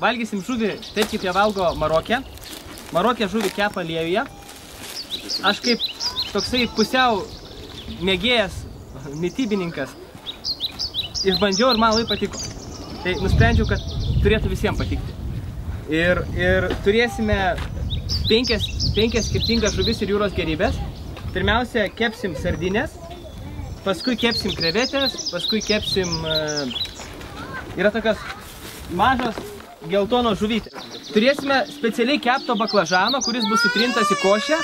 valgysim žuvį taip, kaip jie valgo Maroke. Maroke žuvį kepa aliejuje. Aš kaip toksai pusiau mėgėjas, mitybininkas, išbandžiau ir man labai patiko. Tai nusprendžiau, kad turėtų visiems patikti. Ir turėsime penkias skirtingas žuvis ir jūros gėrybės. Pirmiausia, kepsim sardinės, paskui kepsim krevetės, paskui kepsim... Yra tokios mažos geltonos žuvytės. Turėsime specialiai kepto baklažano, kuris bus sutrintas į košę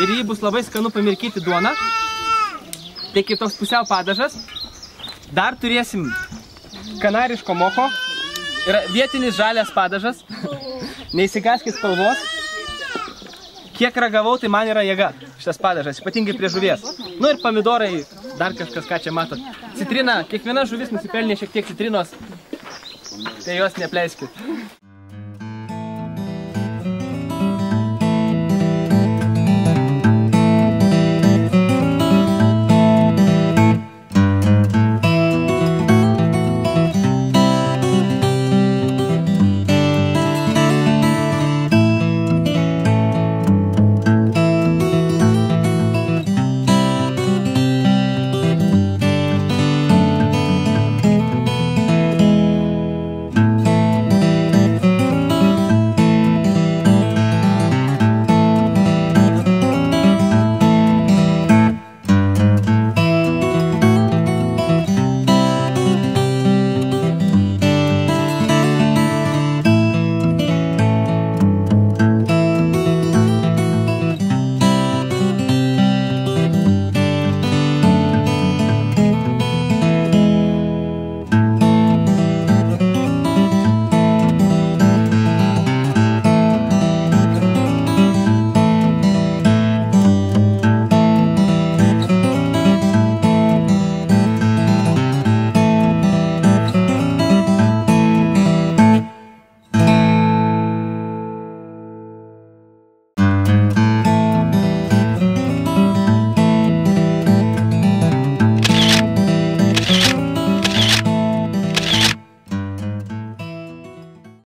ir jį bus labai skanu pamirkyti duoną. Tai kaip toks pusiau padažas. Dar turėsim kanariško moko. Yra vietinis žalias padažas. Neįsigaskit spalvos. Kiek ragavau, tai man yra jėga šitas padažas, ypatingai prie žuvies. Nu ir pomidorai, dar kažkas, ką čia matot. Citrina, kiekviena žuvis nusipelnė šiek tiek citrinos, tai jos neapleiskit.